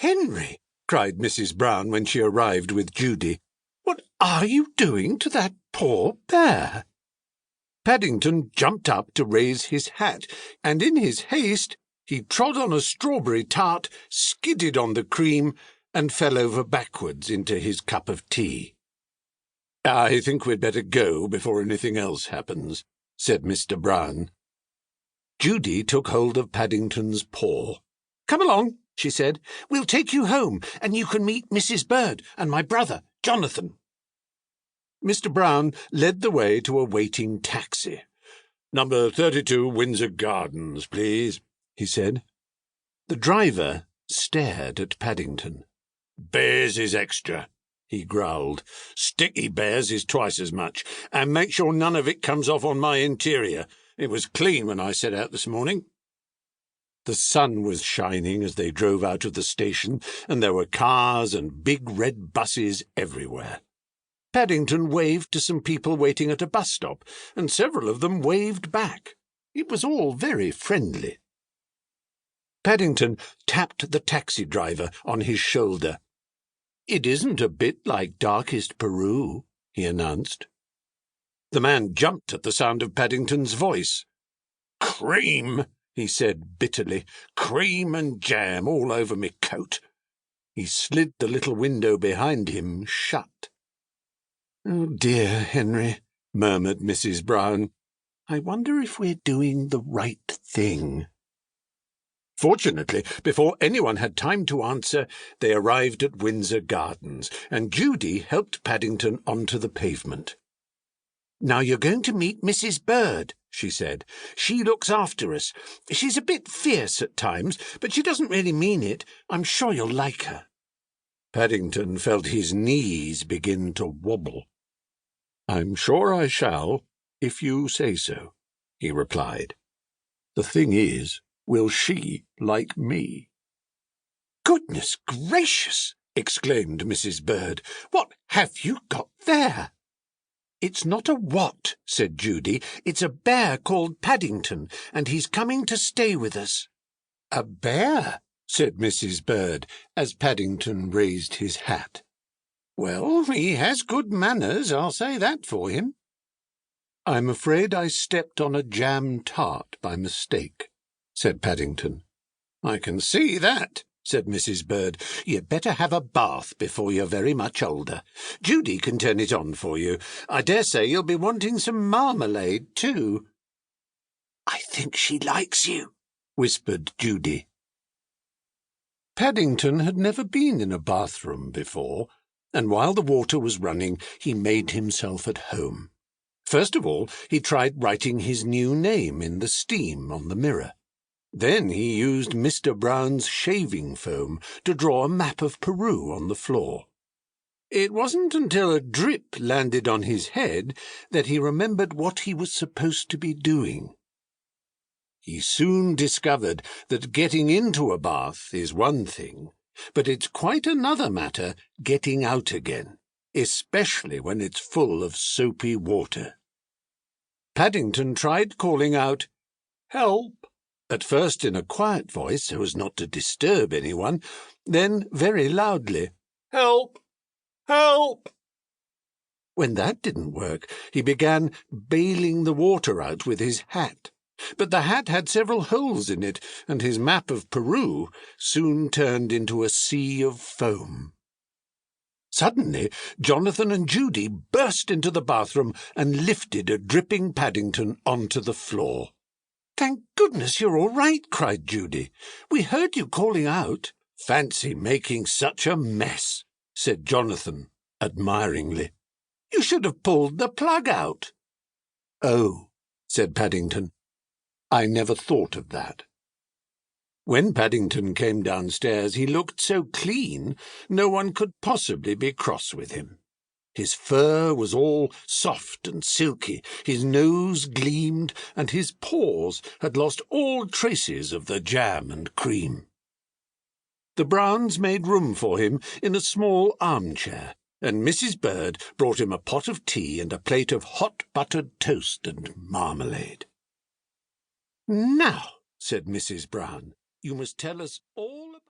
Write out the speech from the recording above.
"Henry," cried Mrs. Brown when she arrived with Judy, "what are you doing to that poor bear?" Paddington jumped up to raise his hat, and in his haste he trod on a strawberry tart, skidded on the cream, and fell over backwards into his cup of tea. "I think we'd better go before anything else happens," said Mr. Brown. Judy took hold of Paddington's paw. "Come along," she said. "We'll take you home, and you can meet Mrs. Bird and my brother, Jonathan." Mr. Brown led the way to a waiting taxi. "Number 32 Windsor Gardens, please," he said. The driver stared at Paddington. "Bears is extra," he growled. "Sticky bears is twice as much, and make sure none of it comes off on my interior. It was clean when I set out this morning." The sun was shining as they drove out of the station, and there were cars and big red buses everywhere. Paddington waved to some people waiting at a bus stop, and several of them waved back. It was all very friendly. Paddington tapped the taxi driver on his shoulder. "It isn't a bit like Darkest Peru," he announced. The man jumped at the sound of Paddington's voice. "Cream," he said bitterly. "Cream and jam all over me coat." He slid the little window behind him shut. "Oh dear, Henry," murmured Mrs. Brown. "I wonder if we're doing the right thing." Fortunately, before anyone had time to answer, they arrived at Windsor Gardens, and Judy helped Paddington onto the pavement. "Now you're going to meet Mrs. Bird," she said. "She looks after us. She's a bit fierce at times, but she doesn't really mean it. I'm sure you'll like her." Paddington felt his knees begin to wobble. "I'm sure I shall, if you say so," he replied. "The thing is, will she like me?" "Goodness gracious!" exclaimed Mrs. Bird. "What have you got there?" "It's not a what," said Judy. "It's a bear called Paddington, and he's coming to stay with us." "A bear?" said Mrs. Bird, as Paddington raised his hat. "Well, he has good manners, I'll say that for him." "I'm afraid I stepped on a jam tart by mistake," said Paddington. "I can see that," said Mrs. Bird. "You'd better have a bath before you're very much older. Judy can turn it on for you. I dare say you'll be wanting some marmalade, too." "I think she likes you," whispered Judy. Paddington had never been in a bathroom before, and while the water was running, he made himself at home. First of all, he tried writing his new name in the steam on the mirror. Then he used Mr. Brown's shaving foam to draw a map of Peru on the floor. It wasn't until a drip landed on his head that he remembered what he was supposed to be doing. He soon discovered that getting into a bath is one thing, but it's quite another matter getting out again, especially when it's full of soapy water. Paddington tried calling out, "Help!" at first in a quiet voice so as not to disturb anyone, then very loudly, "Help! Help!" When that didn't work, he began bailing the water out with his hat. But the hat had several holes in it, and his map of Peru soon turned into a sea of foam. Suddenly, Jonathan and Judy burst into the bathroom and lifted a dripping Paddington onto the floor. "Thank goodness you're all right," cried Judy. "We heard you calling out." "Fancy making such a mess," said Jonathan admiringly. "You should have pulled the plug out." "Oh," said Paddington. "I never thought of that." When Paddington came downstairs, he looked so clean, no one could possibly be cross with him. His fur was all soft and silky, his nose gleamed, and his paws had lost all traces of the jam and cream. The Browns made room for him in a small armchair, and Mrs. Bird brought him a pot of tea and a plate of hot buttered toast and marmalade. "Now," said Mrs. Brown, "you must tell us all